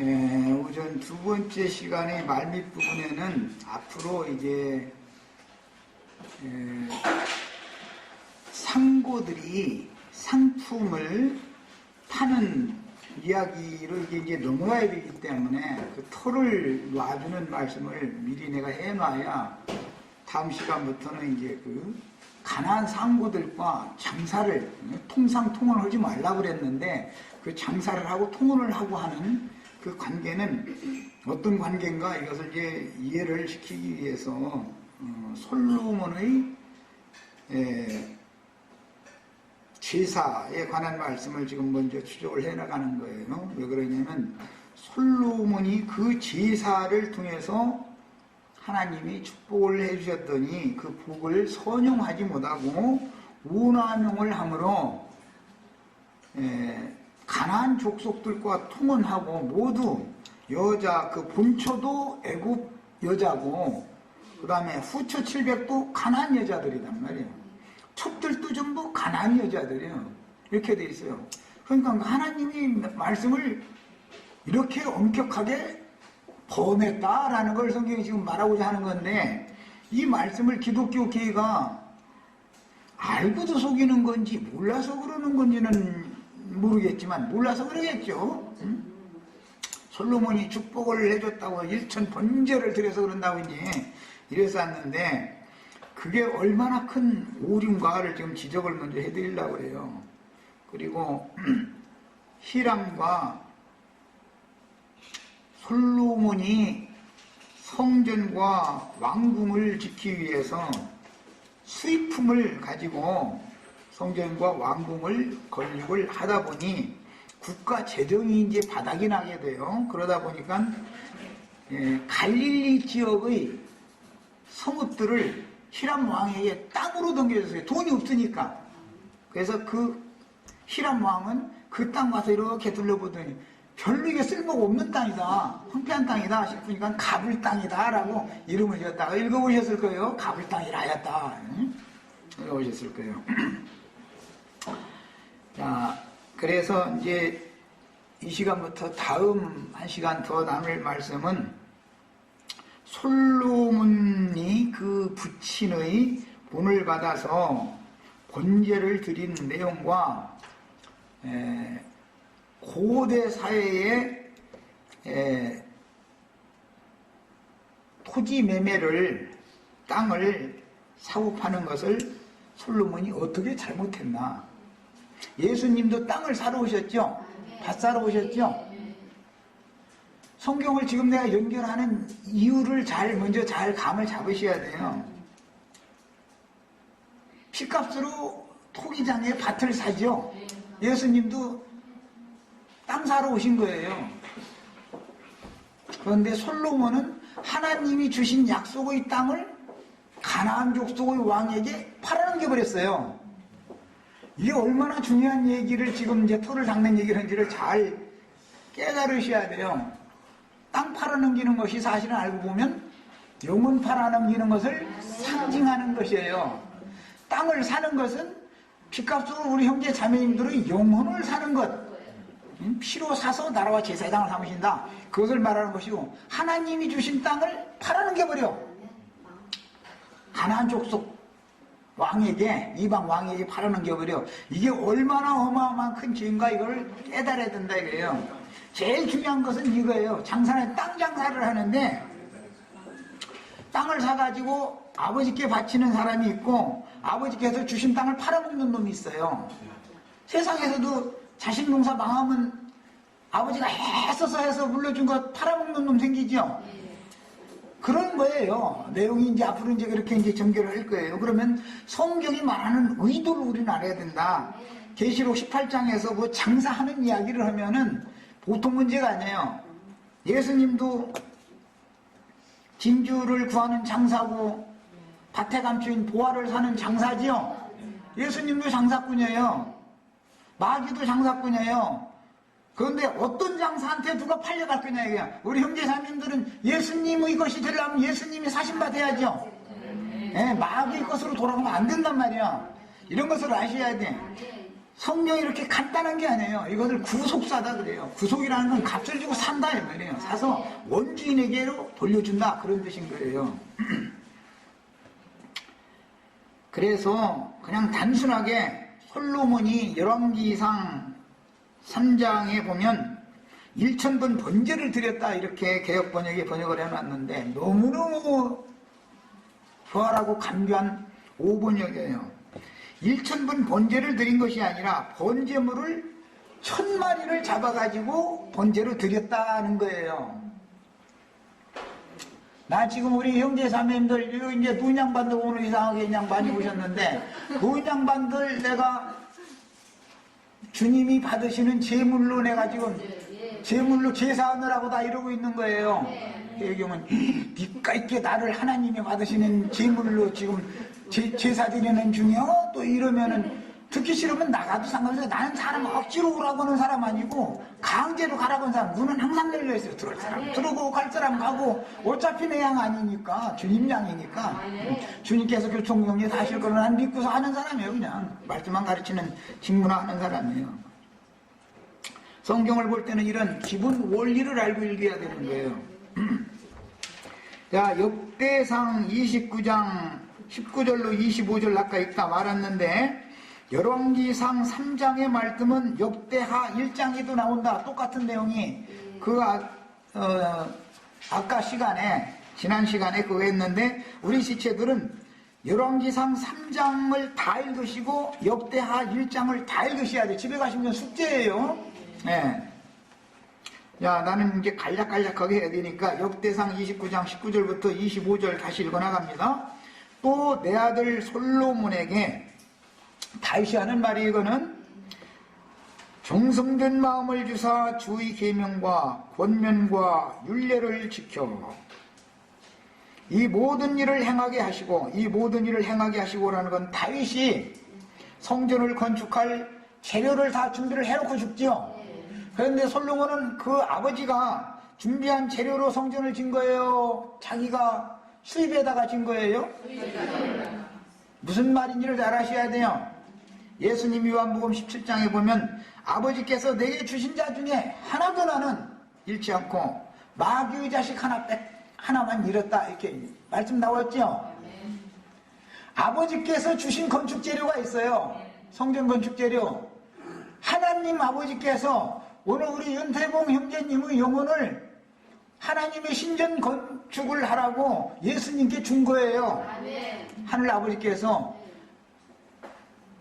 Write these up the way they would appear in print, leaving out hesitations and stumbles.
우선 두 번째 시간의 말밑 부분에는 앞으로 이제 상고들이 상품을 파는 이야기로 이제 넘어가야 되기 때문에 그 토를 놔주는 말씀을 미리 내가 해놔야 다음 시간부터는 이제 그 가난한 상고들과 장사를 통상 통혼을 하지 말라고 그랬는데 그 장사를 하고 통혼을 하고 하는 그 관계는 어떤 관계인가 이것을 이제 이해를 시키기 위해서 솔로몬의 제사에 관한 말씀을 지금 먼저 추적을 해나가는 거예요. 왜 그러냐면 솔로몬이 그 제사를 통해서 하나님이 축복을 해주셨더니 그 복을 선용하지 못하고 운남용을 함으로 가나안 족속들과 통혼하고 모두 여자 그 본처도 애굽 여자고 그 다음에 후처 700도 가나안 여자들이란 말이에요. 첩들도 전부 가나안 여자들이에요. 이렇게 돼 있어요. 그러니까 하나님이 말씀을 이렇게 엄격하게 범했다라는 걸 성경이 지금 말하고자 하는 건데 이 말씀을 기독교 교회가 알고도 속이는 건지 몰라서 그러는 건지는 모르겠지만 몰라서 그러겠죠. 솔로몬이 축복을 해줬다고 일천 번제를 드려서 그런다고 이제 이랬었는데 그게 얼마나 큰 오류인가를 지금 지적을 먼저 해드리려고 그래요. 그리고 히람과 솔로몬이 성전과 왕궁을 짓기 위해서 수입품을 가지고 성전과 왕궁을 건립을 하다 보니 국가 재정이 이제 바닥이 나게 돼요. 그러다 보니까 갈릴리 지역의 성읍들을 히람 왕에게 땅으로 넘겨줬어요. 돈이 없으니까. 그래서 그 히람 왕은 그 땅 가서 이렇게 둘러보더니 별로 이게 쓸모가 없는 땅이다, 황폐한 땅이다 싶으니까 가불 땅이다 라고 이름을 지었다가 읽어보셨을 거예요. 가불 땅이라 하였다. 읽어보셨을 거예요. 자, 그래서 이제 이 시간부터 다음 한 시간 더 남을 말씀은 솔로몬이 그 부친의 본을 받아서 번제를 드린 내용과 고대 사회의 토지 매매를 땅을 사고 파는 것을 솔로몬이 어떻게 잘못했나. 예수님도 땅을 사러 오셨죠? 밭 사러 오셨죠? 성경을 지금 내가 연결하는 이유를 먼저 잘 감을 잡으셔야 돼요. 피값으로 토기장에 밭을 사죠? 예수님도 땅 사러 오신 거예요. 그런데 솔로몬은 하나님이 주신 약속의 땅을 가나안 족속의 왕에게 팔아넘겨버렸어요. 이게 얼마나 중요한 얘기를 지금 이제 토를 닦는 얘기를 하는지를 잘 깨달으셔야 돼요. 땅 팔아넘기는 것이 사실은 알고 보면 영혼 팔아넘기는 것을 상징하는 것이에요. 땅을 사는 것은 피값으로 우리 형제 자매님들의 영혼을 사는 것, 피로 사서 나라와 제사의 땅을 삼으신다, 그것을 말하는 것이고, 하나님이 주신 땅을 팔아넘겨버려 가나안 족속 왕에게, 이방 왕에게 팔아넘겨버려. 이게 얼마나 어마어마한 큰 죄인가 이걸 깨달아야 된다 이거예요. 제일 중요한 것은 이거예요. 장사는 땅 장사를 하는데 땅을 사가지고 아버지께 바치는 사람이 있고 아버지께서 주신 땅을 팔아먹는 놈이 있어요. 세상에서도 자식 농사 망하면 아버지가 애써서 해서 물려준 거 팔아먹는 놈 생기죠? 그런 거예요. 내용이 이제 앞으로 이제 그렇게 이제 전개를 할 거예요. 그러면 성경이 말하는 의도를 우리는 알아야 된다. 계시록 18장에서 그 장사하는 이야기를 하면은 보통 문제가 아니에요. 예수님도 진주를 구하는 장사고 밭에 감추인 보화를 사는 장사지요. 예수님도 장사꾼이에요. 마귀도 장사꾼이에요. 그런데 어떤 장사한테 누가 팔려갈 거냐 이거야. 우리 형제자매님들은 예수님의 것이 되려면 예수님이 사신받아야죠. 마귀의 것으로 돌아가면 안 된단 말이야. 이런 것을 아셔야 돼. 성경이 이렇게 간단한 게 아니에요. 이것을 구속사다 그래요. 구속이라는 건 값을 주고 산다 이 말이에요. 사서 원주인에게로 돌려준다 그런 뜻인 거예요. 그래서 그냥 단순하게 솔로몬이 열왕기상 3장에 보면 1000번 번제를 드렸다 이렇게 개역번역에 번역을 해놨는데 너무너무 부활하고 감교한 오번역이에요. 1000번 번제를 드린 것이 아니라 번제물을 1000마리를 잡아가지고 번제로 드렸다는 거예요. 나 지금 우리 형제 자매님들 이제 노인양반들 오늘 이상하게 그냥 많이 오셨는데 노인양반들 내가 주님이 받으시는 제물로 내가 지금 제물로 제사하느라고 다 이러고 있는 거예요. 배경은 니까 있게 나를 하나님이 받으시는 제물로 지금 제사 드리는 중이요? 또 이러면은 듣기 싫으면 나가도 상관없어요. 나는 사람 억지로 오라고 하는 사람 아니고 강제로 가라고 하는 사람 문은 항상 열려있어요. 들어올 사람 들어오고 갈 사람 가고 어차피 내 양 아니니까 주님 양이니까 주님께서 교통정리 다 하실 거는 난 믿고서 하는 사람이에요. 그냥 말씀만 가르치는 직문화하는 사람이에요. 성경을 볼 때는 이런 기본 원리를 알고 읽어야 되는 거예요. 자, 역대상 29장 19절로 25절 아까 읽다 말았는데 열왕기상 3장의 말씀은 역대하 1장에도 나온다. 똑같은 내용이 아까 시간에 지난 시간에 그거 했는데 우리 지체들은 열왕기상 3장을 다 읽으시고 역대하 1장을 다 읽으셔야 돼. 집에 가시면 숙제예요. 네. 야, 나는 이제 간략간략하게 해야 되니까 역대상 29장 19절부터 25절 다시 읽어나갑니다. 또 내 아들 솔로몬에게 다시 하는 말이 이거는 정성된 마음을 주사 주의 계명과 권면과 율례를 지켜 이 모든 일을 행하게 하시고라는 건 다윗이 성전을 건축할 재료를 다 준비를 해놓고 죽지요. 그런데 솔로몬은 그 아버지가 준비한 재료로 성전을 진 거예요? 자기가 수입에다가 진 거예요? 무슨 말인지를 잘 아셔야 돼요. 예수님 요한복음 17장에 보면 아버지께서 내게 주신 자 중에 하나도 나는 잃지 않고 마귀의 자식 하나만 잃었다 이렇게 말씀 나왔죠. 아버지께서 주신 건축 재료가 있어요. 성전 건축 재료. 하나님 아버지께서 오늘 우리 윤태봉 형제님의 영혼을 하나님의 신전 건축을 하라고 예수님께 준 거예요. 하늘 아버지께서.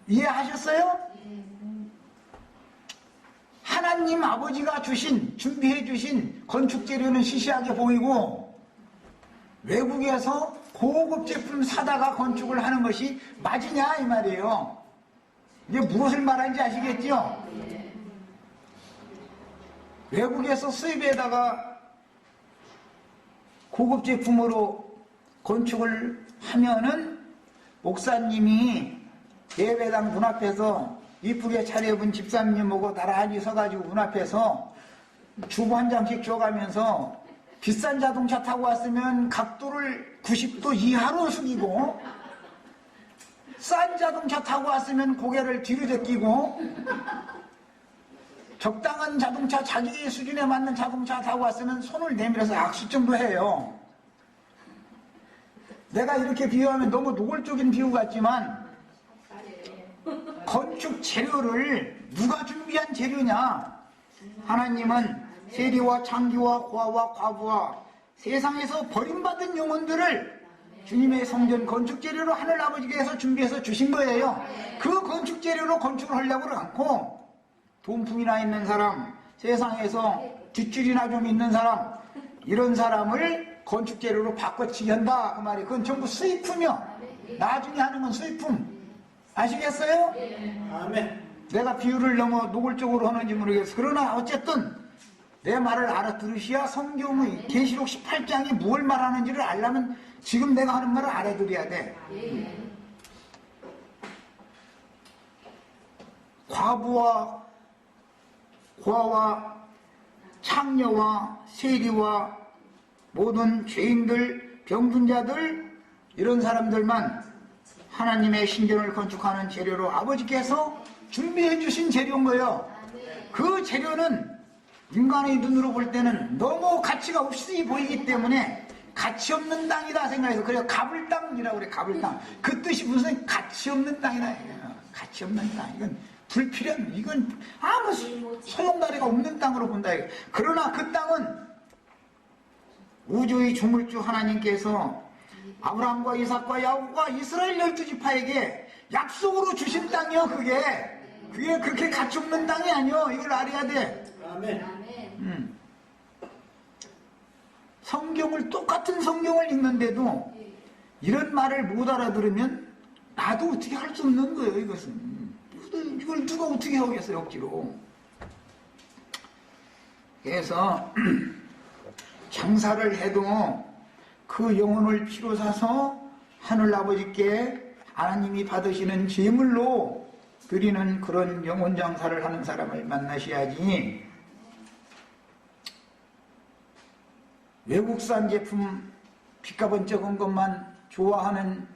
이해하셨어요? 하나님 아버지가 준비해 주신 건축 재료는 시시하게 보이고 외국에서 고급 제품 사다가 건축을 하는 것이 맞으냐 이 말이에요. 이게 무엇을 말하는지 아시겠죠? 외국에서 수입에다가 고급 제품으로 건축을 하면은 목사님이 예배당 문 앞에서 이쁘게 차려입은 집사님하고 나란히 서가지고 문 앞에서 주부 한 장씩 줘가면서 비싼 자동차 타고 왔으면 각도를 90도 이하로 숙이고 싼 자동차 타고 왔으면 고개를 뒤로 제끼고 적당한 자동차, 자기 수준에 맞는 자동차 타고 왔으면 손을 내밀어서 악수 정도 해요. 내가 이렇게 비유하면 너무 노골적인 비유 같지만 건축 재료를 누가 준비한 재료냐? 하나님은 세리와 창기와 고아와 과부와 세상에서 버림받은 영혼들을 주님의 성전 건축 재료로 하늘 아버지께서 준비해서 주신 거예요. 그 건축 재료로 건축을 하려고 그러지 않고 돈품이나 있는 사람, 세상에서 뒷줄이나 좀 있는 사람, 이런 사람을 건축 재료로 바꿔치기 한다 그 말이. 그건 전부 수입품이요. 나중에 하는 건 수입품. 아시겠어요? 아멘. 내가 비유를 너무 노골적으로 하는지 모르겠어. 그러나 어쨌든 내 말을 알아들으셔야 성경의 계시록 18장이 무엇을 말하는지를 알려면 지금 내가 하는 말을 알아들어야 돼. 과부와 고아와 창녀와 세리와 모든 죄인들, 병든자들 이런 사람들만 하나님의 신전을 건축하는 재료로 아버지께서 준비해 주신 재료인 거예요. 그 재료는 인간의 눈으로 볼 때는 너무 가치가 없이 보이기 때문에 가치 없는 땅이다 생각해서 그래요. 가불땅이라고 그래. 가불땅. 그 뜻이 무슨 가치 없는 땅이다. 가치 없는 땅. 이건 불필요한, 이건 아무 소용다리가 없는 땅으로 본다. 그러나 그 땅은 우주의 주물주 하나님께서 아브라함과 이삭과 야곱과 이스라엘 12지파에게 약속으로 주신 땅이요. 그게 그렇게 가치 없는 땅이 아니요. 이걸 알아야 돼. 아멘. 성경을, 똑같은 성경을 읽는데도 이런 말을 못 알아들으면 나도 어떻게 할 수 없는 거예요. 이것은 이걸 누가 어떻게 하겠어요. 억지로. 그래서 장사를 해도 그 영혼을 피로 사서 하늘아버지께 하나님이 받으시는 제물로 드리는 그런 영혼 장사를 하는 사람을 만나셔야지, 외국산 제품 빚값은 적은 것만 좋아하는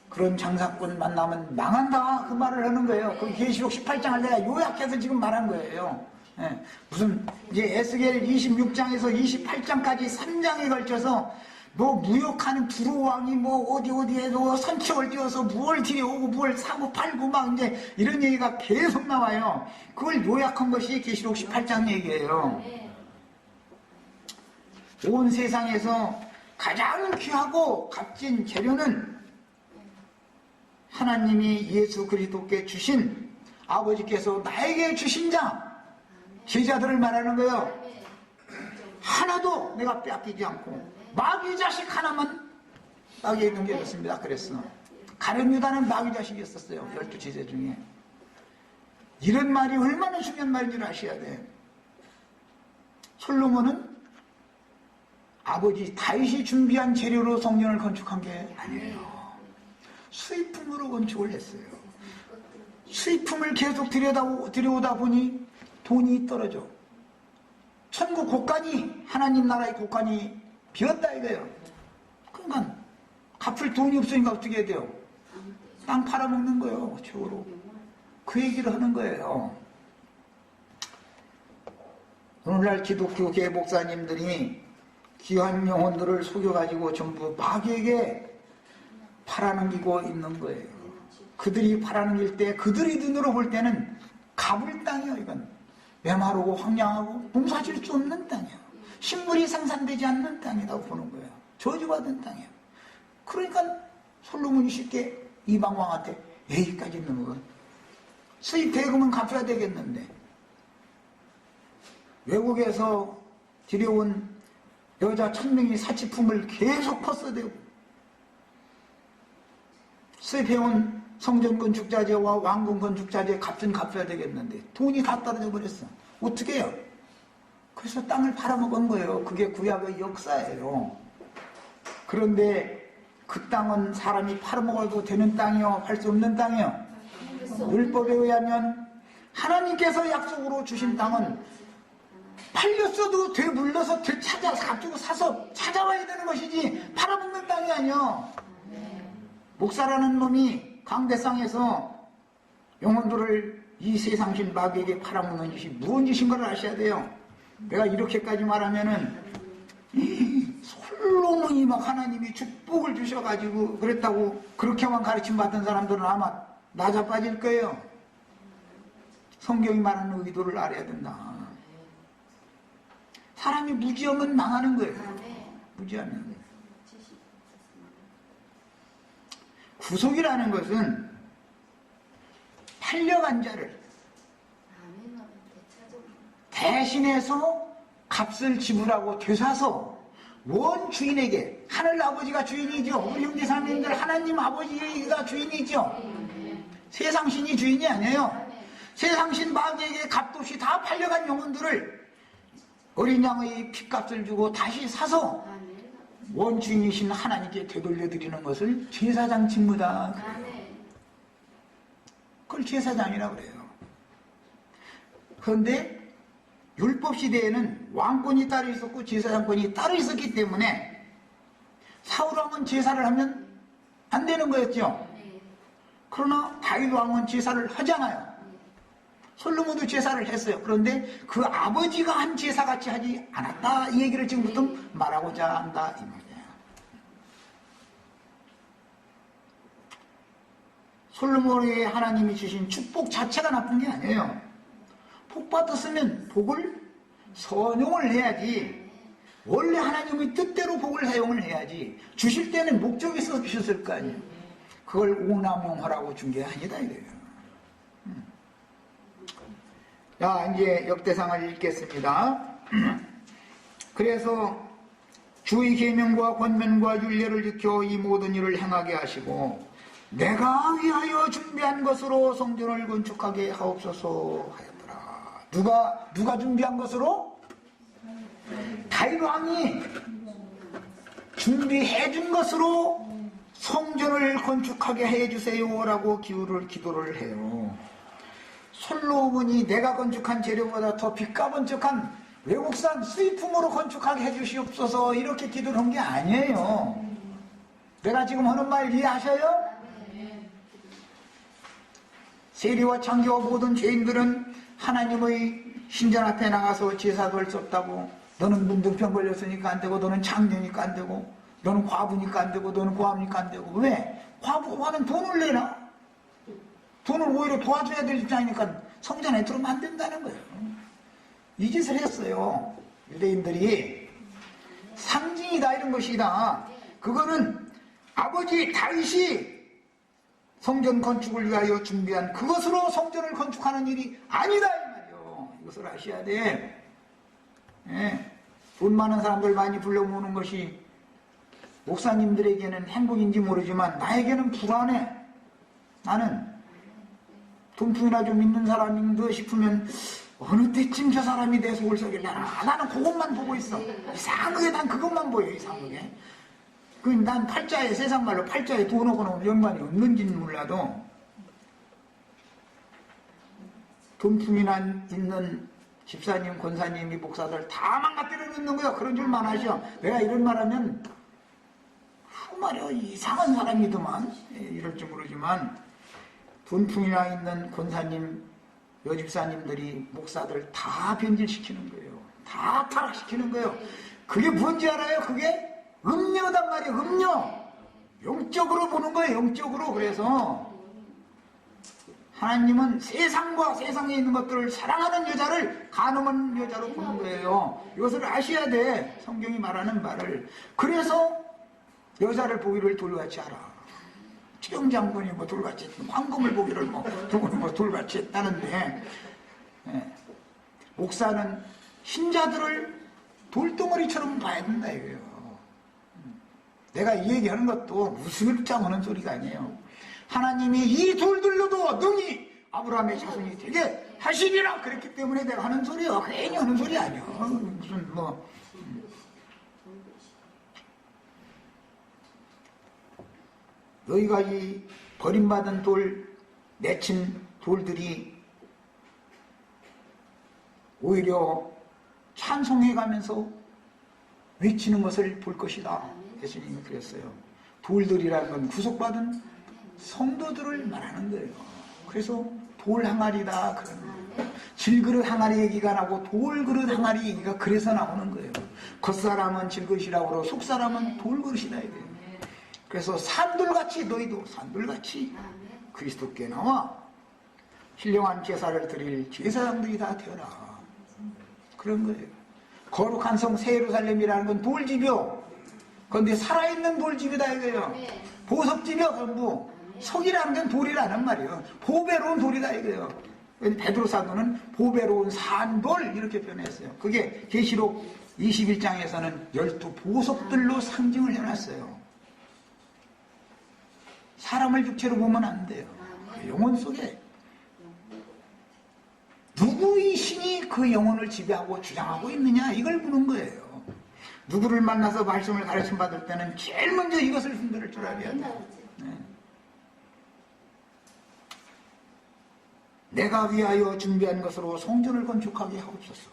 그런 장사꾼 만나면 망한다, 그 말을 하는 거예요. 그 계시록 18장을 내가 요약해서 지금 말한 거예요. 예, 무슨 이제 에스겔 26장에서 28장까지 3장에 걸쳐서 뭐 무역하는 두로왕이 뭐 어디에도 선척을 띄워서 무엇을 들여오고 무엇을 사고 팔고 막 이제 이런 얘기가 계속 나와요. 그걸 요약한 것이 계시록 18장 얘기예요. 온 세상에서 가장 귀하고 값진 재료는 하나님이 예수 그리스도께 주신, 아버지께서 나에게 주신 자, 제자들을 말하는 거예요. 하나도 내가 빼앗기지 않고, 마귀 자식 하나만 마귀에 넘겨줬습니다. 그랬어. 가룟 유다는 마귀 자식이었었어요. 12제자 중에. 이런 말이 얼마나 중요한 말인 줄 아셔야 돼. 솔로몬은 아버지 다윗이 준비한 재료로 성전을 건축한 게 아니에요. 수입품으로 건축을 했어요. 수입품을 계속 들여오다 보니 돈이 떨어져. 천국 곳간이, 하나님 나라의 곳간이 비었다 이거예요. 그러니까 갚을 돈이 없으니까 어떻게 해야 돼요? 땅 팔아먹는 거예요. 최고로. 그 얘기를 하는 거예요. 오늘날 기독교계 목사님들이 귀한 영혼들을 속여가지고 전부 마귀에게 팔아넘기고 있는 거예요. 그들이 팔아넘길 때, 그들이 눈으로 볼 때는 가불 땅이에요. 이건 메마르고 황량하고 농사 지을 수 없는 땅이에요. 식물이 생산되지 않는 땅이라고 보는 거예요. 저주받은 땅이에요. 그러니까 솔로몬이 쉽게 이방 왕한테 여기까지 있는 거, 수입 대금은 갚아야 되겠는데, 외국에서 들여온 여자 1000명이 사치품을 계속 퍼써대고, 수입해온 성전 건축자재와 왕궁 건축자재 값은 갚아야 되겠는데 돈이 다 떨어져 버렸어. 어떻게 해요? 그래서 땅을 팔아먹은 거예요. 그게 구약의 역사예요. 그런데 그 땅은 사람이 팔아먹어도 되는 땅이요, 팔 수 없는 땅이요. 율법에 의하면 하나님께서 약속으로 주신 땅은 팔렸어도 되물러서 되찾아서 가지고 사서 찾아와야 되는 것이지 팔아먹는 땅이 아니요. 목사라는 놈이 강대상에서 영혼들을 이 세상신 마귀에게 팔아먹는 짓이 무슨 짓인 걸 아셔야 돼요. 내가 이렇게까지 말하면은 솔로몬이 막 하나님이 축복을 주셔가지고 그랬다고 그렇게만 가르침 받은 사람들은 아마 낮아빠질 거예요. 성경이 말하는 의도를 알아야 된다. 사람이 무지하면 망하는 거예요. 무지하면. 구속이라는 것은 팔려간 자를 대신해서 값을 지불하고 되사서 원 주인에게, 하늘 아버지가 주인이죠. 우리 형제 자매님들 하나님 아버지가 주인이죠. 세상신이 주인이 아니에요. 세상신 마귀에게 값없이 다 팔려간 영혼들을 어린 양의 핏값을 주고 다시 사서 원주인이신 하나님께 되돌려드리는 것을 제사장 직무다 그래요. 그걸 제사장이라고 그래요. 그런데 율법 시대에는 왕권이 따로 있었고 제사장권이 따로 있었기 때문에 사울왕은 제사를 하면 안 되는 거였죠. 그러나 다윗 왕은 제사를 하잖아요. 솔로몬도 제사를 했어요. 그런데 그 아버지가 한 제사같이 하지 않았다. 이 얘기를 지금부터 말하고자 한다 이 말이에요. 솔로몬에게 하나님이 주신 축복 자체가 나쁜 게 아니에요. 복 받았으면 복을 선용을 해야지. 원래 하나님의 뜻대로 복을 사용을 해야지. 주실 때는 목적이 있어서 주셨을 거 아니에요. 그걸 오남용하라고 준 게 아니다 이래요. 자, 이제 역대상을 읽겠습니다. 그래서 주의 계명과 권면과 율례를 지켜 이 모든 일을 행하게 하시고 내가 위하여 준비한 것으로 성전을 건축하게 하옵소서 하였더라. 누가 준비한 것으로? 다윗 왕이 준비해 준 것으로 성전을 건축하게 해주세요라고 기도를 해요. 솔로몬이 내가 건축한 재료보다 더 빚가번쩍한 외국산 수입품으로 건축하게 해주시옵소서 이렇게 기도를 한 게 아니에요. 내가 지금 하는 말 이해하셔요? 세리와 창기와 모든 죄인들은 하나님의 신전 앞에 나가서 제사도 할 수 없다고, 너는 문둥병 걸렸으니까 안 되고, 너는 장녀니까 안 되고, 너는 과부니까 안 되고, 너는 고아니까 안 되고. 왜? 과부는 돈을 내나? 돈을 오히려 도와줘야 될 입장이니까 성전에 들어오면 안 된다는 거예요. 이 짓을 했어요. 유대인들이. 상징이다 이런 것이다. 그거는 아버지 다윗이 성전 건축을 위하여 준비한 그것으로 성전을 건축하는 일이 아니다 이 말이요. 이것을 아셔야 돼. 예. 돈 많은 사람들 많이 불러 모으는 것이 목사님들에게는 행복인지 모르지만 나에게는 불안해. 나는 돈풍이나 좀 있는 사람인가 싶으면 어느 때쯤 저 사람이 내 속을 썩일려나. 나는 그것만 보고 있어. 이상하게 난 그것만 보여. 이상하게. 난 팔자에, 세상 말로 팔자에 돈하고는 연관이 없는지는 몰라도 돈풍이나 있는 집사님, 권사님이, 목사들 다 망가뜨려 놓는 거야. 그런 줄만 아셔. 내가 이런 말 하면 말이야 이상한 사람이더만. 이럴 줄 모르지만 돈풍이나 있는 권사님, 여집사님들이, 목사들 다 변질시키는 거예요. 다 타락시키는 거예요. 그게 뭔지 알아요? 그게 음녀단 말이에요. 음녀. 영적으로 보는 거예요. 영적으로. 그래서 하나님은 세상과 세상에 있는 것들을 사랑하는 여자를 간음한 여자로 보는 거예요. 이것을 아셔야 돼. 성경이 말하는 말을. 그래서 여자를 보기를 돌같이 하라. 최영장군이 뭐 돌같이 했고, 황금을 보기를 누구는 뭐 돌같이 했다는데, 예. 목사는 신자들을 돌덩어리처럼 봐야 된다 이거예요. 내가 이 얘기하는 것도 무슨 입장하는 소리가 아니에요. 하나님이 이 돌들로도 능히 아브라함의 자손이 되게 하시리라 그랬기 때문에 내가 하는 소리예요. 괜히 하는 소리 아니에요. 무슨 너희가 이 버림받은 돌, 내친 돌들이 오히려 찬송해가면서 외치는 것을 볼 것이다. 예수님이 그랬어요. 돌들이라는 건 구속받은 성도들을 말하는 거예요. 그래서 돌 항아리다 그러는 거예요. 질그릇 항아리 얘기가 나고 돌그릇 항아리 얘기가 그래서 나오는 거예요. 겉사람은 질그릇이라고 그러고 속사람은 돌그릇이다 이거예요. 그래서 산돌같이 너희도 산돌같이 그리스도께 나와 신령한 제사를 드릴 제사장들이 다 되어라. 그런 거예요. 거룩한 성 새 예루살렘이라는 건 돌집이요. 그런데 살아있는 돌집이다 이거예요. 보석집이요 전부. 석이라는 건 돌이라는 말이에요. 보배로운 돌이다 이거예요. 베드로 사도는 보배로운 산돌 이렇게 표현했어요. 그게 계시록 21장에서는 12보석들로 상징을 해놨어요. 사람을 육체로 보면 안 돼요. 영혼 속에 누구의 신이 그 영혼을 지배하고 주장하고 있느냐 이걸 보는 거예요. 누구를 만나서 말씀을 가르침 받을 때는 제일 먼저 이것을 분별할 줄 알아야 돼요. 네. 내가 위하여 준비한 것으로 성전을 건축하게 하옵소서.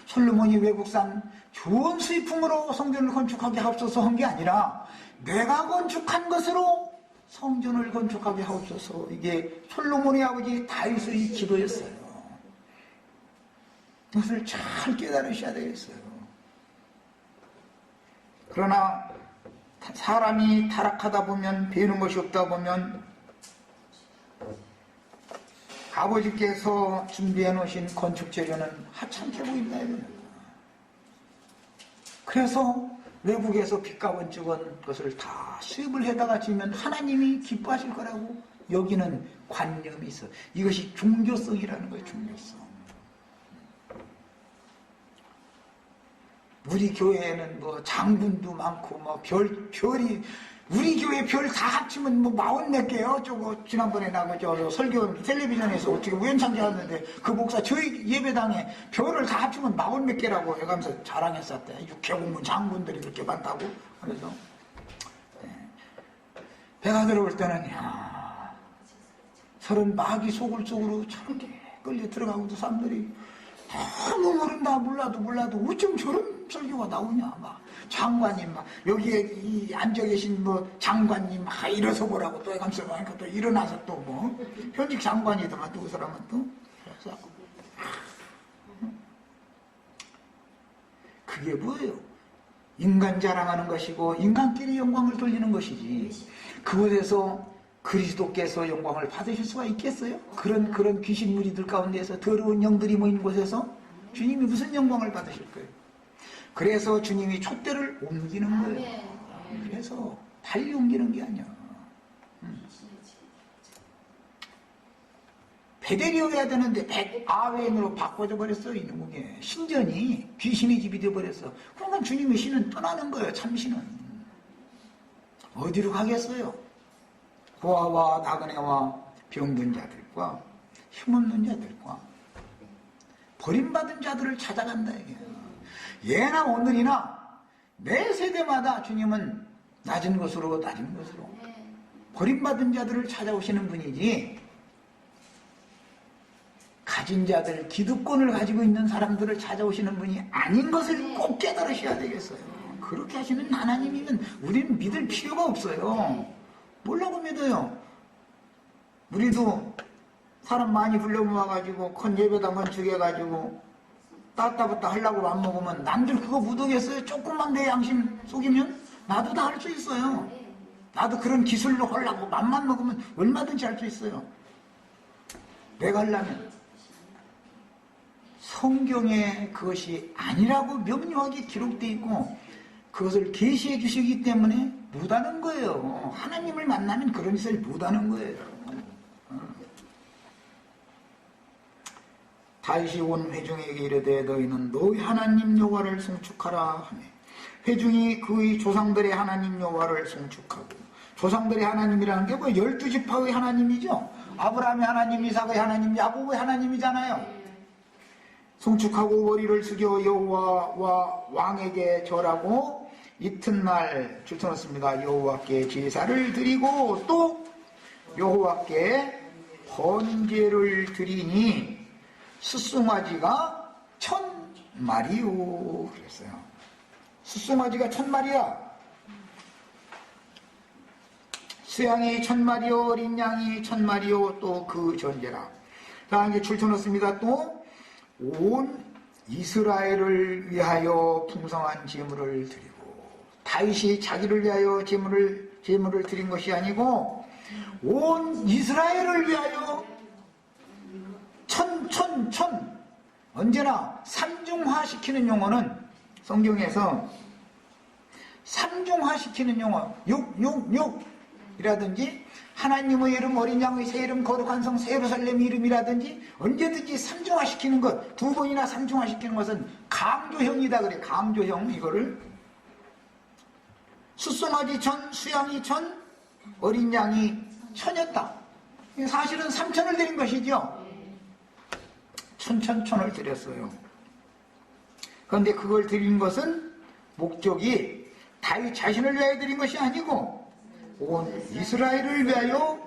솔로몬이 외국산 좋은 수입품으로 성전을 건축하게 하옵소서 한 게 아니라 내가 건축한 것으로 성전을 건축하게 하옵소서. 이게 솔로몬의 아버지 다윗의 기도였어요. 그것을 잘 깨달으셔야 되겠어요. 그러나 사람이 타락하다 보면, 배우는 것이 없다 보면 아버지께서 준비해 놓으신 건축 재료는 하찮게 보인다 이거예요. 그래서 외국에서 빛과 건축은 그것을 다 수입을 해다가 지으면 하나님이 기뻐하실 거라고 여기는 관념이 있어. 이것이 종교성이라는 거예요. 종교성. 우리 교회에는 뭐 장군도 많고 뭐 별이 우리 교회 별 다 합치면 뭐 40몇 개요. 저거 지난번에 나가 저 설교 텔레비전에서 어떻게 우연찮게 하는데 그 목사 저희 예배당에 별을 다 합치면 40몇 개라고 해가면서 자랑했었대. 육해공무 장군들이 그렇게 많다고. 그래서 배가 들어올 때는 야 서른 마귀 속으로 저렇게 끌려 들어가고도 사람들이 너무 모른다. 몰라도 어쩜 저런 설교가 나오냐. 막 장관님 막 여기에 이 앉아 계신 뭐 장관님 막 일어서 보라고 또 해가면서 또 일어나서 또 뭐 현직 장관이더만 또 그 사람은 또 그래서 그게 뭐예요? 인간 자랑하는 것이고 인간끼리 영광을 돌리는 것이지. 그곳에서 그리스도께서 영광을 받으실 수가 있겠어요? 그런 귀신 무리들 가운데서 더러운 영들이 모인 곳에서 주님이 무슨 영광을 받으실 거예요? 그래서 주님이 촛대를 옮기는 거예요. 그래서 달리 옮기는 게 아니야. 베델이어야 되는데 아웬으로 바꿔져 버렸어. 이놈의 신전이 귀신의 집이 되어버렸어. 그러니까 주님의 신은 떠나는 거예요. 참신은 어디로 가겠어요? 고아와 나그네와 병든 자들과 힘없는 자들과 버림받은 자들을 찾아간다 이게요. 예나 오늘이나 매 세대마다 주님은 낮은 것으로 버림받은 자들을 찾아오시는 분이지, 가진 자들, 기득권을 가지고 있는 사람들을 찾아오시는 분이 아닌 것을 꼭 깨달으셔야 되겠어요. 그렇게 하시는 하나님이면 우리는 믿을 필요가 없어요. 뭐라고 믿어요? 우리도 사람 많이 불러 모아가지고 큰 예배당 건축해가지고 따따붙다 하려고 맘먹으면 남들 그거 묻어겠어요? 조금만 내 양심 속이면 나도 다 할 수 있어요. 나도 그런 기술로 하려고 맘만 먹으면 얼마든지 할 수 있어요. 내가 하려면 성경에 그것이 아니라고 명료하게 기록되어 있고 그것을 계시해 주시기 때문에 못하는 거예요. 하나님을 만나면 그런 짓을 못하는 거예요. 다윗이 온 회중에게 이르되 너희는 너희 하나님 여호와를 송축하라 하며, 회중이 그의 조상들의 하나님 여호와를 송축하고, 조상들의 하나님이라는 게 뭐 12지파의 하나님이죠. 아브라함의 하나님, 이삭의 하나님, 야곱의 하나님이잖아요. 송축하고 머리를 숙여 여호와와 왕에게 절하고 이튿날 줄쳐놓습니다. 여호와께 제사를 드리고 또 여호와께 번제를 드리니 숫송아지가 1000마리요 그랬어요. 숫송아지가 1000마리야. 수양이 1000마리요, 어린 양이 1000마리요, 또 그 전제라. 자, 이제 줄쳐놓습니다. 또 온 이스라엘을 위하여 풍성한 제물을 드리고, 다윗이 자기를 위하여 제물을 드린 것이 아니고 온 이스라엘을 위하여 천 언제나 삼중화시키는 용어는 성경에서 삼중화시키는 용어 6이라든지 하나님의 이름, 어린 양의 새 이름, 거룩한 성 예루살렘 이름이라든지 언제든지 삼중화시키는 것, 두 번이나 삼중화시키는 것은 강조형이다 그래. 강조형. 이거를 숫송아지 1000, 수양이 1000, 어린 양이 1000이었다. 사실은 3000을 드린 것이죠. 1000을 드렸어요. 그런데 그걸 드린 것은 목적이 다윗 자신을 위하여 드린 것이 아니고 온 이스라엘을 위하여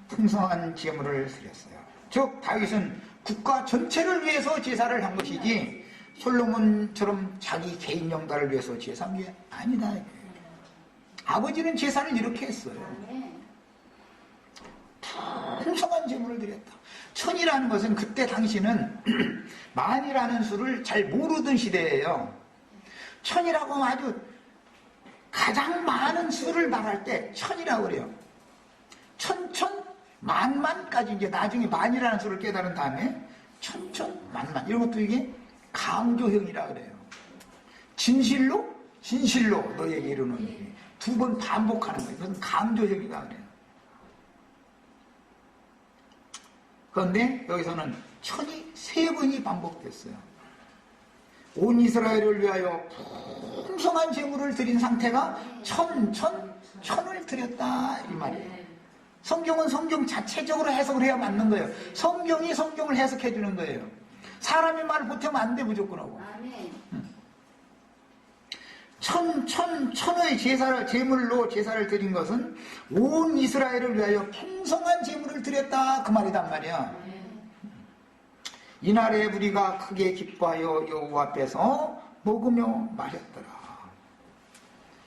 풍성한 제물을 드렸어요. 즉 다윗은 국가 전체를 위해서 제사를 한 것이지 솔로몬처럼 자기 개인 영달을 위해서 제사한 게 아니다. 풍성한 제물을 드렸다. 천이라는 것은 그때 당시는 만이라는 수를 잘 모르던 시대예요. 천이라고 하면 아주 가장 많은 수를 말할 때 천이라고 그래요. 만만까지 이제 나중에 만이라는 수를 깨달은 다음에 만만 이런 것도 이게 강조형이라 그래요. 진실로 너에게 이르노니 두 번 반복하는 거예요. 그것은 강조형이라 그래요. 그런데 여기서는 천이 3번이 반복됐어요. 온 이스라엘을 위하여 풍성한 제물을 드린 상태가 천을 드렸다 이 말이에요. 성경은 성경 자체적으로 해석을 해야 맞는 거예요. 성경이 성경을 해석해 주는 거예요. 사람이 말을 못하면 안 돼 무조건 하고. 천의 제물로 제사를 드린 것은 온 이스라엘을 위하여 풍성한 제물을 드렸다 그 말이단 말이야. 이날에 우리가 크게 기뻐하여 여호와 앞에서 먹으며 마셨더라.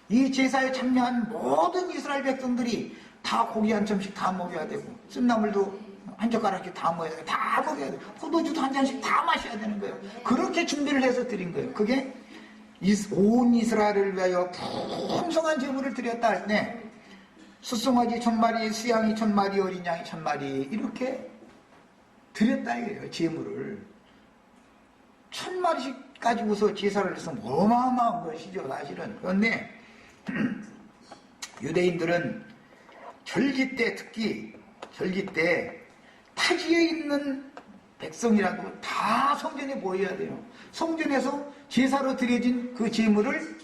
이 제사에 참여한 모든 이스라엘 백성들이 다 고기 한 점씩 다 먹여야 되고 쓴나물도 한 젓가락씩 다 먹어야 되고 다 먹여야 되고 포도주도 한 잔씩 다 마셔야 되는 거예요. 그렇게 준비를 해서 드린 거예요. 그게 온 이스라엘을 위하여 풍성한 제물을 드렸다 할 때 숫송아지 1000마리, 수양이 1000마리, 어린 양이 1000마리 이렇게 드렸다 이거예요. 제물을 1000마리씩 가지고서 제사를 했으면 어마어마한 것이죠 사실은. 그런데 유대인들은 절기 때 특히 절기 때 타지에 있는 백성이라도 다 성전에 모여야 돼요. 성전에서 제사로 드려진 그 제물을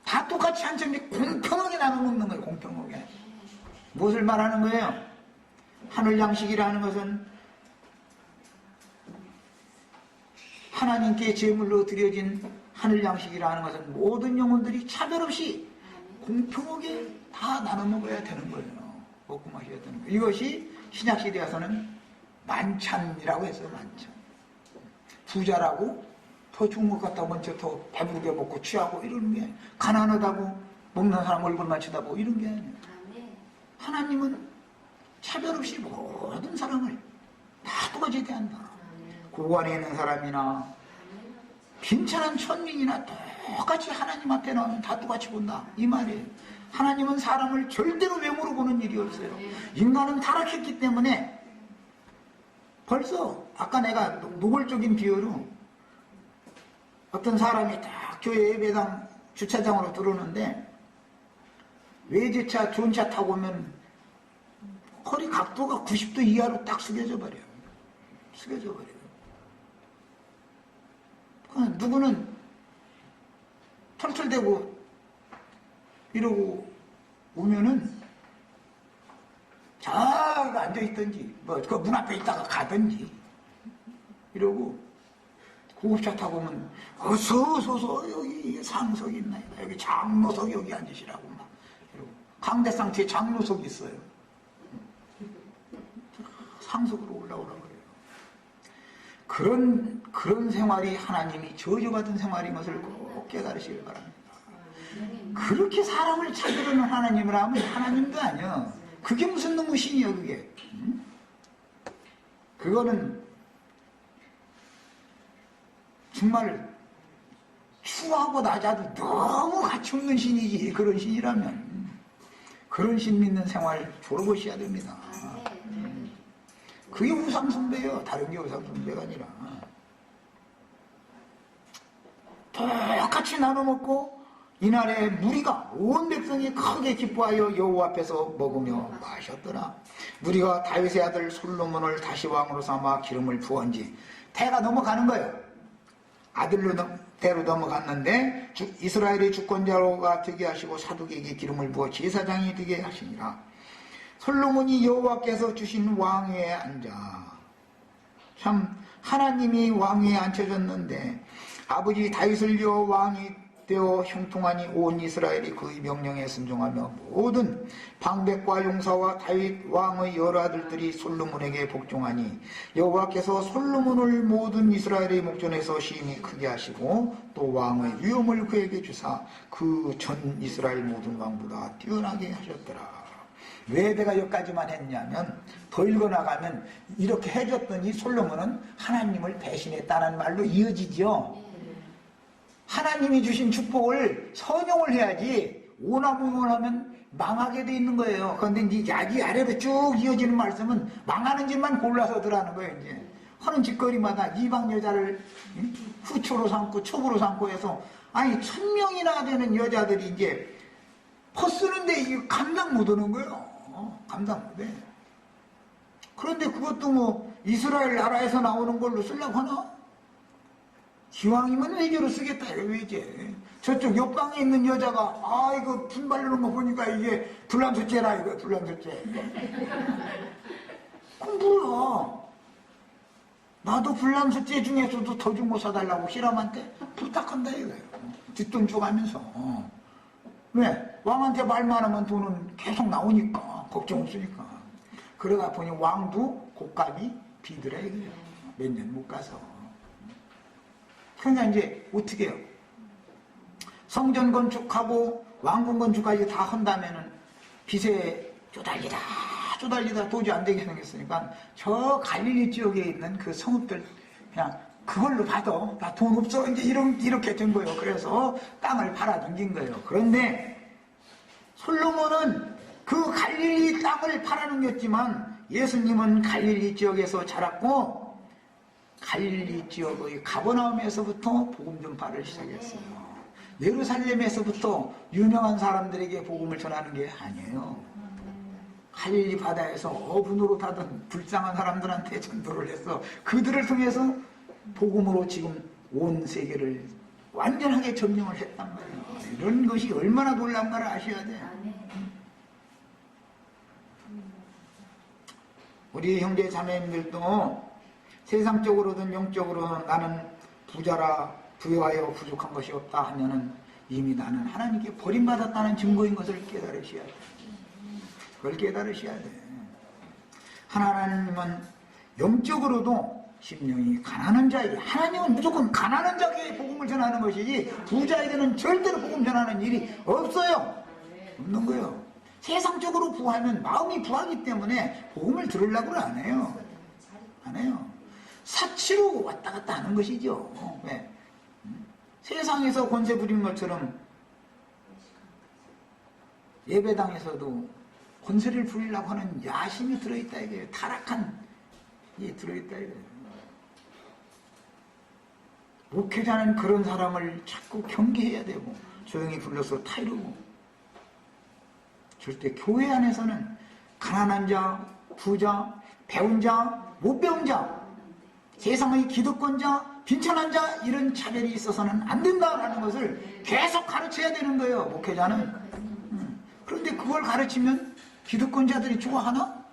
다 똑같이 한 점씩 공평하게 나눠 먹는 거예요. 공평하게. 무엇을 말하는 거예요? 하늘 양식이라는 것은 하나님께 제물로 드려진 하늘 양식이라는 것은 모든 영혼들이 차별 없이 공평하게 다 나눠 먹어야 되는 거예요. 먹고 마셔야 되는 거예요. 이것이 신약시대에 와서는 만찬이라고 했어요. 만찬. 부자라고 더 좋은 것 같다고 먼저 더 배부르게 먹고 취하고 이러는 게 아니에요. 가난하다고 먹는 사람 얼굴만 쳐다보고 이런 게 아니에요. 하나님은 차별 없이 모든 사람을 다 똑같이 대한다. 고관에 있는 사람이나 빈천한 천민이나 똑같이 하나님 앞에 나오면 다 똑같이 본다 이 말이에요. 하나님은 사람을 절대로 외모로 보는 일이 없어요. 인간은 타락했기 때문에 벌써 아까 내가 노골적인 비유로 어떤 사람이 딱 교회 예배당 주차장으로 들어오는데 외제차 좋은 차 타고 오면 허리 각도가 90도 이하로 딱 숙여져 버려요. 숙여져 버려요. 누구는 털털대고 이러고 오면은 저 앉아있든지 뭐 그 문 앞에 있다가 가든지 이러고 고급차 타고 오면 어서 여기 상석이 있나요? 여기 장로석 여기 앉으시라고 막 이러고 강대상 뒤에 장로석이 있어요. 상석으로 올라오라고 그래요. 그런 생활이 하나님이 저주받은 생활인 것을 꼭 깨달으시길 바랍니다. 그렇게 사람을 차별하는 하나님이라면 하나님도 아니야. 그게 무슨 놈의 신이야 그게. 그거는 정말 추하고 낮아도 너무 가치없는 신이지. 그런 신이라면 그런 신 믿는 생활 졸업하셔야 됩니다. 그게 우상숭배예요. 다른 게 우상숭배가 아니라 똑같이 나눠 먹고 이날에 무리가 온 백성이 크게 기뻐하여 여호와 앞에서 먹으며 마셨더라. 무리가 다윗의 아들 솔로몬을 다시 왕으로 삼아 기름을 부은지 대가 넘어가는 거예요. 아들로 대로 넘어갔는데 이스라엘의 주권자로가 되게 하시고 사독에게 기름을 부어 제사장이 되게 하시니라. 솔로몬이 여호와께서 주신 왕위에 앉아 참 하나님이 왕위에 앉혀졌는데 아버지 다윗을 이어 왕이 되어 형통하니 온 이스라엘이 그의 명령에 순종하며 모든 방백과 용사와 다윗 왕의 여러 아들들이 솔로몬에게 복종하니 여호와께서 솔로몬을 모든 이스라엘의 목전에서 심히 크게 하시고 또 왕의 위엄을 그에게 주사 그 전 이스라엘 모든 왕보다 뛰어나게 하셨더라. 왜 내가 여기까지만 했냐면 더 읽어나가면 이렇게 해줬더니 솔로몬은 하나님을 배신했다는 말로 이어지죠. 하나님이 주신 축복을 선용을 해야지 오나무용을 하면 망하게 돼 있는 거예요. 그런데 이제 야기 아래로 쭉 이어지는 말씀은 망하는 짓만 골라서 들어가는 거예요. 이제 하는 짓거리마다 이방 여자를 후초로 삼고 촉으로 삼고 해서 아니 1000명이나 되는 여자들이 이제 퍼쓰는데 이게 감당 못 하는 거예요. 감당 못 해. 그런데 그것도 뭐 이스라엘 나라에서 나오는 걸로 쓰려고 하나? 기왕이면 외제로 쓰겠다. 외제. 저쪽 옆방에 있는 여자가 아 이거 분발르는 거 보니까 이게 불란서죄라 이거 불란서죄. 그럼 뭐야? 나도 불란서죄 중에서도 더 좀 못 사달라고 히람한테 부탁한다 이거예요. 뒷돈 줘가면서. 왜? 왕한테 말만 하면 돈은 계속 나오니까 걱정 없으니까. 그러다 보니 왕도 곡간이 비더라 이거예요. 몇 년 못 가서. 그러니까 이제 어떻게 해요? 성전 건축하고 왕궁 건축까지 다 한다면은 빚에 쪼달리다 도저히 안 되게 생겼으니까 저 갈릴리 지역에 있는 그 성읍들 그냥 그걸로 받아. 나 돈 없어. 이제 이렇게 된 거예요. 그래서 땅을 팔아넘긴 거예요. 그런데 솔로몬은 그 갈릴리 땅을 팔아넘겼지만 예수님은 갈릴리 지역에서 자랐고 갈릴리 지역의 가버나움에서부터 복음 전파를 시작했어요. 예루살렘에서부터 유명한 사람들에게 복음을 전하는 게 아니에요. 갈릴리 바다에서 어부노로 타던 불쌍한 사람들한테 전도를 해서 그들을 통해서 복음으로 지금 온 세계를 완전하게 점령을 했단 말이에요. 이런 것이 얼마나 놀라운가를 아셔야 돼. 우리 형제 자매님들도 세상적으로든 영적으로든 나는 부자라 부여하여 부족한 것이 없다 하면은 이미 나는 하나님께 버림받았다는 증거인 것을 깨달으셔야 돼. 그걸 깨달으셔야 돼. 하나님은 영적으로도 심령이 가난한 자에게, 하나님은 무조건 가난한 자에게 복음을 전하는 것이지 부자에게는 절대로 복음 전하는 일이 없어요. 없는 거예요. 세상적으로 부하면 마음이 부하기 때문에 복음을 들으려고는 안 해요. 안 해요. 사치로 왔다 갔다 하는 것이죠. 왜? 세상에서 권세 부리는 것처럼 예배당에서도 권세를 부리려고 하는 야심이 들어있다 이거예요. 타락한 게 들어있다 이거예요. 목회자는 그런 사람을 자꾸 경계해야 되고 조용히 불러서 타이르고, 절대 교회 안에서는 가난한 자, 부자, 배운 자, 못 배운 자, 세상의 기득권자, 빈천한 자 이런 차별이 있어서는 안 된다라는 것을 계속 가르쳐야 되는 거예요. 목회자는. 그런데 그걸 가르치면 기득권자들이 좋아하나?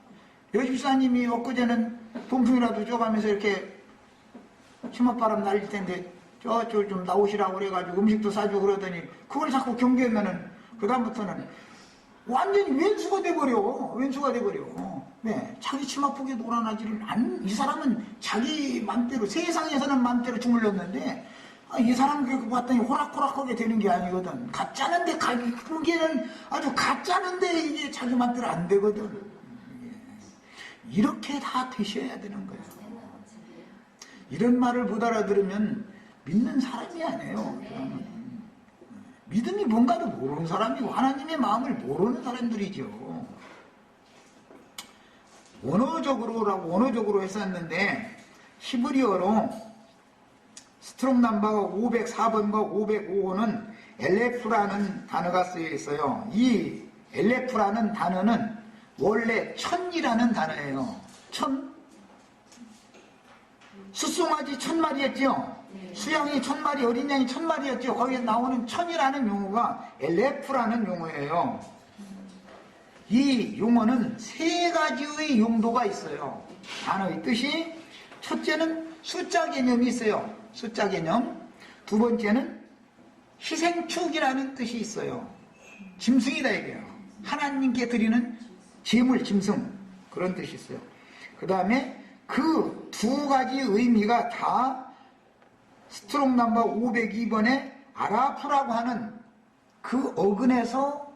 여집사님이 엊그제는 돈풍이라도 줘가면서 이렇게 치맛바람 날릴 텐데 저쪽 좀 나오시라고 그래가지고 음식도 사주고 그러더니 그걸 자꾸 경계하면은 그다음부터는 완전히 왼수가 돼버려. 왼수가 돼버려. 네, 자기 치맛보게 놀아나지를 이 사람은 자기 맘대로, 세상에서는 맘대로 주물렀는데 이 사람 그거 봤더니 호락호락하게 되는 게 아니거든. 가짜는데 그게는 아주 가짜는데 이게 자기 맘대로 안 되거든. 이렇게 다 되셔야 되는 거예요. 이런 말을 못 알아들으면 믿는 사람이 아니에요. 믿음이 뭔가도 모르는 사람이고 하나님의 마음을 모르는 사람들이죠. 원어적으로 했었는데 히브리어로 스트롱 넘버가 504번과 505호는 엘레프라는 단어가 쓰여 있어요. 이 엘레프라는 단어는 원래 천이라는 단어예요. 천? 숫송아지 1000마리였죠. 수양이 1000마리, 어린 양이 1000마리였죠. 거기에 나오는 천이라는 용어가 엘레프라는 용어예요. 이 용어는 세 가지의 용도가 있어요. 단어의 뜻이, 첫째는 숫자 개념이 있어요. 숫자 개념. 두 번째는 희생축이라는 뜻이 있어요. 짐승이다 이게요. 하나님께 드리는 제물, 짐승, 그런 뜻이 있어요. 그 다음에 그 두 가지 의미가 다 스트롱 넘버 502번에 아라프라고 하는 그 어근에서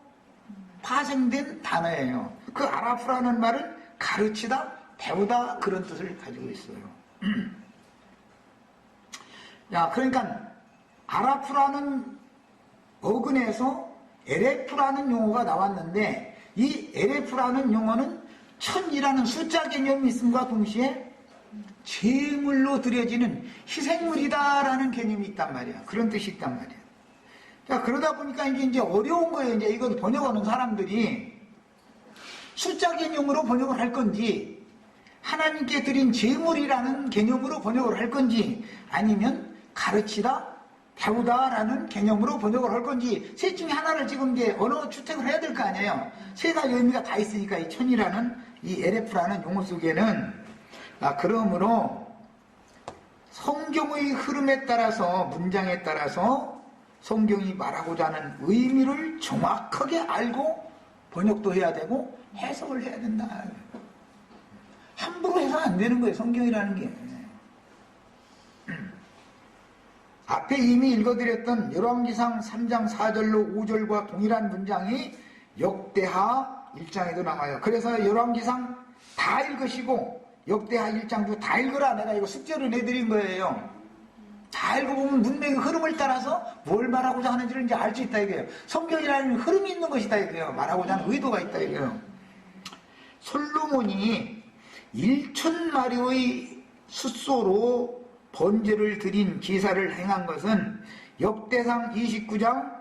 파생된 단어예요. 그 아라프라는 말은 가르치다, 배우다 그런 뜻을 가지고 있어요. 야, 그러니까 아라프라는 어근에서 에레프라는 용어가 나왔는데 이 에레프라는 용어는 천이라는 숫자 개념이 있음과 동시에 제물로 드려지는 희생물이다라는 개념이 있단 말이야. 그런 뜻이 있단 말이야. 자, 그러다 보니까 이제 어려운 거예요. 이제 이건 번역하는 사람들이 숫자 개념으로 번역을 할 건지 하나님께 드린 제물이라는 개념으로 번역을 할 건지 아니면 가르치다, 배우다라는 개념으로 번역을 할 건지 셋 중에 하나를 지금 이제 언어 추택을 해야 될 거 아니에요. 세 가지 의미가 다 있으니까 이 천이라는 이 에레프라는 용어 속에는 그러므로 성경의 흐름에 따라서 문장에 따라서 성경이 말하고자 하는 의미를 정확하게 알고 번역도 해야 되고 해석을 해야 된다. 함부로 해서 안 되는 거예요. 성경이라는 게. 앞에 이미 읽어드렸던 열왕기상 3장 4절로 5절과 동일한 문장이 역대하 1장에도 나와요. 그래서 열왕기상 다 읽으시고 역대하 1장도 다 읽으라. 내가 이거 숙제로 내드린 거예요. 다 읽어보면 문맥의 흐름을 따라서 뭘 말하고자 하는지를 이제 알 수 있다 이거예요. 성경이라는 흐름이 있는 것이다 이거예요. 말하고자 하는 의도가 있다 이거예요. 솔로몬이 1,000마리의 숫소로 번제를 드린 제사를 행한 것은 역대상 29장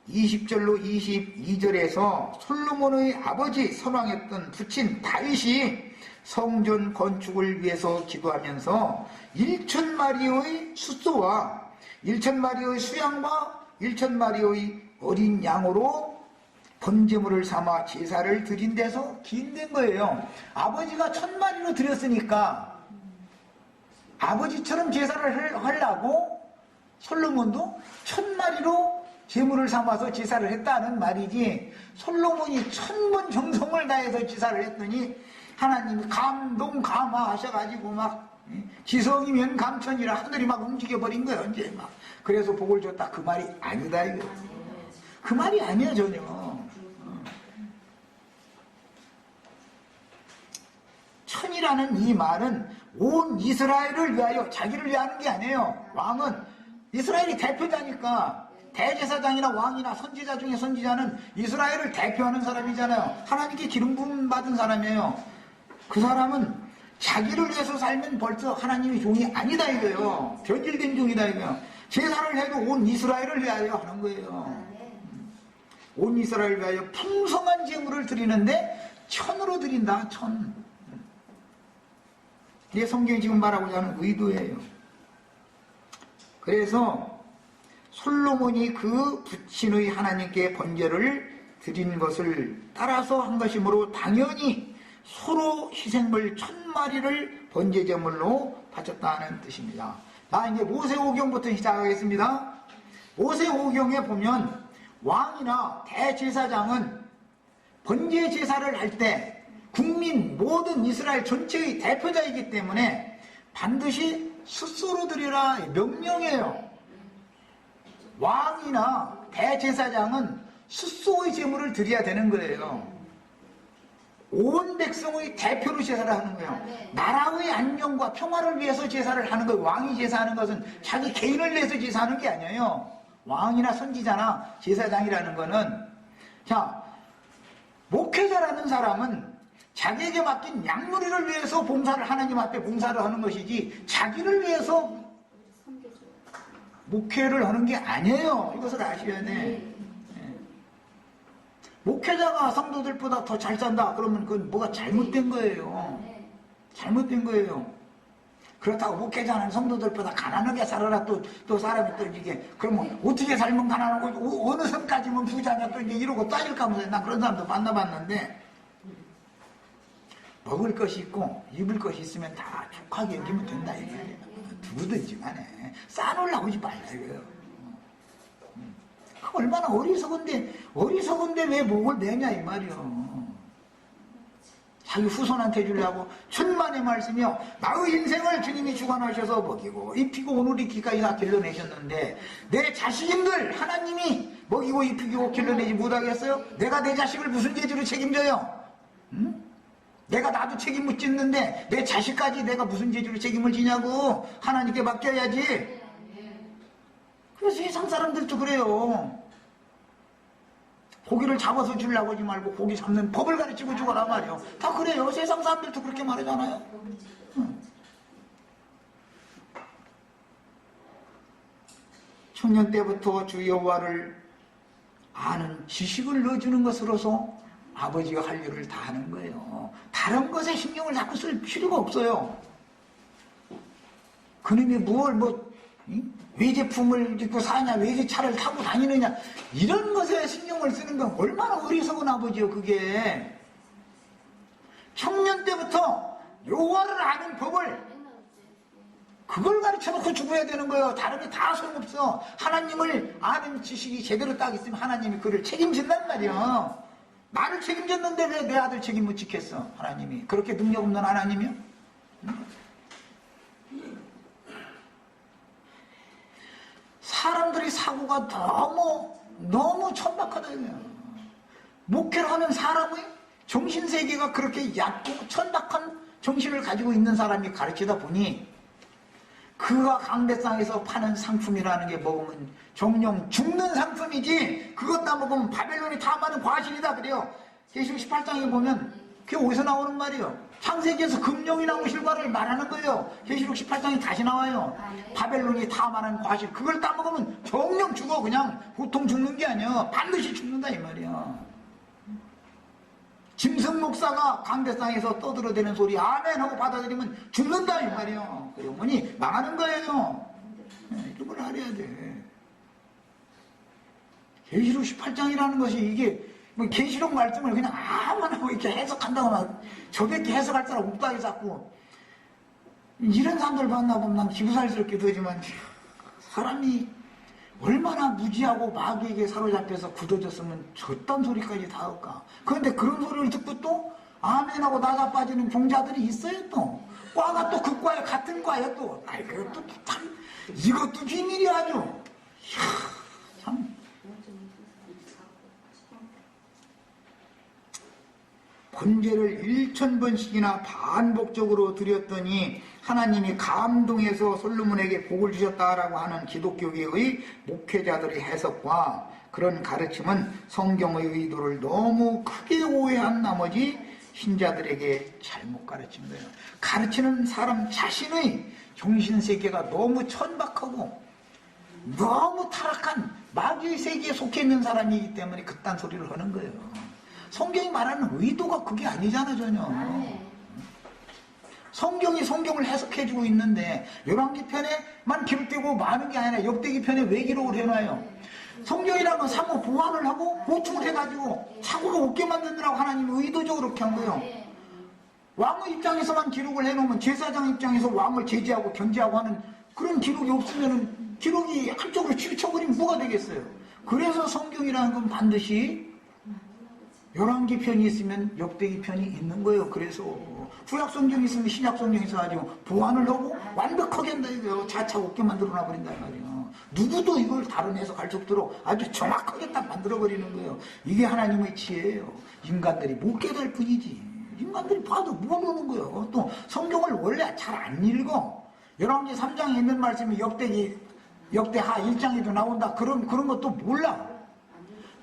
20절로 22절에서 솔로몬의 아버지 선왕했던 부친 다윗이 성전 건축을 위해서 기도하면서 1,000마리의 숫소와 1,000마리의 수양과 1,000마리의 어린 양으로 번제물을 삼아 제사를 드린 데서 기인된 거예요. 아버지가 1,000마리로 드렸으니까 아버지처럼 제사를 하려고 솔로몬도 1,000마리로 제물을 삼아서 제사를 했다는 말이지, 솔로몬이 1,000번 정성을 다해서 제사를 했더니 하나님이 감동하셔가지고 막 지성이면 감천이라 하늘이 막 움직여버린 거예요. 이제 막 그래서 복을 줬다 그 말이 아니다 이거. 그 말이 아니야 전혀. 천이라는 이 말은 온 이스라엘을 위하여 자기를 위하는 게 아니에요. 왕은 이스라엘이 대표자니까 대제사장이나 왕이나 선지자 중에 선지자는 이스라엘을 대표하는 사람이잖아요. 하나님께 기름 부음 받은 사람이에요. 그 사람은 자기를 위해서 살면 벌써 하나님의 종이 아니다 이거예요. 변질된 종이다 이거예요. 제사를 해도 온 이스라엘을 위하여 하는 거예요. 온 이스라엘을 위하여 풍성한 제물을 드리는데 천으로 드린다. 천. 이게 성경이 지금 말하고자 하는 의도예요. 그래서 솔로몬이 그 부친의 하나님께 번제를 드린 것을 따라서 한 것이므로 당연히 서로 희생물 1,000마리를 번제제물로 바쳤다는 뜻입니다. 자, 이제 모세오경부터 시작하겠습니다. 모세오경에 보면 왕이나 대제사장은 번제제사를 할 때 국민 모든 이스라엘 전체의 대표자이기 때문에 반드시 숫소로 드리라 명령이에요. 왕이나 대제사장은 숫소의 제물을 드려야 되는 거예요. 온 백성의 대표로 제사를 하는 거예요. 나라의 안녕과 평화를 위해서 제사를 하는 거예요. 왕이 제사하는 것은 자기 개인을 위해서 제사하는 게 아니에요. 왕이나 선지자나 제사장이라는 거는, 자, 목회자라는 사람은 자기에게 맡긴 양무리를 위해서 봉사를, 하나님 앞에 봉사를 하는 것이지 자기를 위해서 목회를 하는 게 아니에요. 이것을 아셔야 돼. 목회자가 성도들보다 더 잘 산다 그러면 그건 뭐가 잘못된 거예요. 잘못된 거예요. 그렇다고 목회자는 성도들보다 가난하게 살아라 또 사람이 또 이게 그러면 어떻게 살면 가난하고 어느 선까지면 부자냐 또 이제 이러고 따질까 하면서 난 그런 사람도 만나봤는데, 먹을 것이 있고 입을 것이 있으면 다 족하게 여기면 된다 이거예요. 누구든지 간에 싸놓으려고 하지 말라 이거예요. 얼마나 어리석은데 왜 목을 내냐 이 말이요. 자기 후손한테 주려고 천만의 말씀이요. 나의 인생을 주님이 주관하셔서 먹이고 입히고 오늘 이기까지 다 길러내셨는데 내 자식인들 하나님이 먹이고 입히고 길러내지 못하겠어요? 내가 내 자식을 무슨 재주로 책임져요? 응? 내가 나도 책임 못 짓는데 내 자식까지 내가 무슨 재주로 책임을 지냐고. 하나님께 맡겨야지. 그래서 세상 사람들도 그래요. 고기를 잡아서 주려고 하지 말고 고기 잡는 법을 가르치고 죽어라 말이요. 다 그래요. 세상 사람들도 그렇게 말하잖아요. 응. 청년 때부터 주 여호와를 아는 지식을 넣어주는 것으로서 아버지가 할 일을 다 하는 거예요. 다른 것에 신경을 자꾸 쓸 필요가 없어요. 그놈이 외제품을 입고 사냐, 외제차를 타고 다니느냐, 이런 것에 신경을 쓰는 건 얼마나 어리석은 아버지요, 그게. 청년 때부터 여호와를 아는 법을 그걸 가르쳐놓고 죽어야 되는 거예요. 다른 게 다 소용없어. 하나님을 아는 지식이 제대로 딱 있으면 하나님이 그를 책임진단 말이야. 나를 책임졌는데 왜 내 아들 책임 못 지켰어? 하나님이. 그렇게 능력 없는 하나님이요? 사람들이 사고가 너무 천박하다 이거야. 목회를 하는 사람의 정신세계가 그렇게 얕고 천박한 정신을 가지고 있는 사람이 가르치다 보니 그가 강대상에서 파는 상품이라는 게 먹으면 정령 죽는 상품이지, 그것 다 먹으면 바벨론이 탐하는 과실이다 그래요. 계시록 18장에 보면 그게 어디서 나오는 말이에요? 창세기에서 금령이 나온 실과를 말하는 거예요. 계시록 18장이 다시 나와요. 바벨론이 탐하는 과실, 그걸 따먹으면 정령 죽어. 그냥 보통 죽는 게 아니야. 반드시 죽는다 이 말이야. 짐승 목사가 강대상에서 떠들어대는 소리 아멘 하고 받아들이면 죽는다 이 말이야. 그 영혼이 망하는 거예요. 이런 걸 알아야 돼. 계시록 18장이라는 것이 이게 계시록 말씀을 그냥 아무나 이렇게 해석한다고 막 저밖에 해석할 사람 없다 자꾸 이런 사람들 만나보면 난 기부살스럽기도 하지만, 사람이 얼마나 무지하고 마귀에게 사로잡혀서 굳어졌으면 저딴 소리까지 다 할까. 그런데 그런 소리를 듣고 또 아멘하고 나가 빠지는 종자들이 있어요. 또 과가 또 그 과에 같은 과에 또 그것도 참, 이것도 비밀이 아주. 이야, 참 번제를 1000번씩이나 반복적으로 드렸더니 하나님이 감동해서 솔로몬에게 복을 주셨다라고 하는 기독교계의 목회자들의 해석과 그런 가르침은 성경의 의도를 너무 크게 오해한 나머지 신자들에게 잘못 가르친 거예요. 가르치는 사람 자신의 정신세계가 너무 천박하고 너무 타락한 마귀의 세계에 속해 있는 사람이기 때문에 그딴 소리를 하는 거예요. 성경이 말하는 의도가 그게 아니잖아 전혀. 성경이 성경을 해석해주고 있는데 열왕기편에만 기록되고 많은 게 아니라 역대기편에 왜 기록을 해놔요? 성경이라는 건 상호 보완을 하고 보충을 해가지고 사고가 없게 만드느라고 하나님이 의도적으로 그렇게 한 거예요. 왕의 입장에서만 기록을 해놓으면 제사장 입장에서 왕을 제지하고 견제하고 하는 그런 기록이 없으면 기록이 한쪽으로 치우쳐버리면 뭐가 되겠어요? 그래서 성경이라는 건 반드시 열왕기편이 있으면 역대기편이 있는 거예요. 그래서 구약성경이 있으면 신약성경이 있어가지고 보완을 하고 완벽하게 한다 이거예요. 자차 없게 만들어놔 버린단 말이에요. 누구도 이걸 다른 해석할 수 없도록 아주 정확하게 딱 만들어버리는 거예요. 이게 하나님의 지혜예요. 인간들이 못 깨달을 뿐이지. 인간들이 봐도 모르는 거예요. 또 성경을 원래 잘 안 읽어. 열왕기 3장에 있는 말씀이 역대하 1장에도 나온다. 그런 것도 몰라.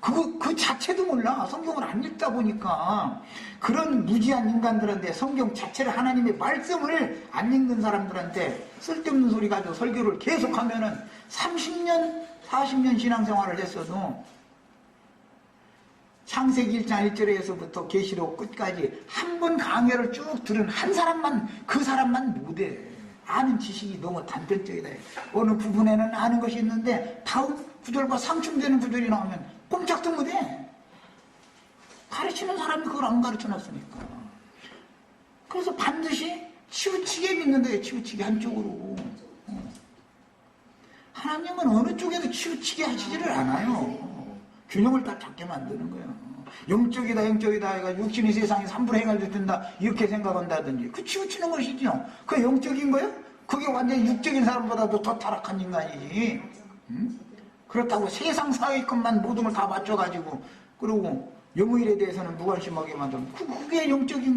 그 자체도 몰라. 성경을 안 읽다 보니까. 그런 무지한 인간들한테 성경 자체를 하나님의 말씀을 안 읽는 사람들한테 쓸데없는 소리 가지고 설교를 계속하면은 30년 40년 신앙생활을 했어도 창세기 1장 1절에서부터 계시록 끝까지 한 번 강해를 쭉 들은 한 사람만, 그 사람만 못해. 아는 지식이 너무 단편적이다. 어느 부분에는 아는 것이 있는데 다음 구절과 상충되는 구절이 나오면 꼼짝도 못해. 가르치는 사람이 그걸 안 가르쳐놨으니까. 그래서 반드시 치우치게 믿는데 치우치게 한쪽으로. 하나님은 어느 쪽에도 치우치게 하시지를 않아요. 균형을 딱 잡게 만드는 거예요. 영적이다 해가지고 육신이 세상에 3분의 행을 된다 이렇게 생각한다든지 그 치우치는 것이죠. 그 영적인 거예요? 그게 완전히 육적인 사람보다도 더 타락한 인간이지. 그렇다고 세상 사회권만 모든 걸 다 맞춰가지고 그러고 영의일에 대해서는 무관심하게 만들면 그게 영적인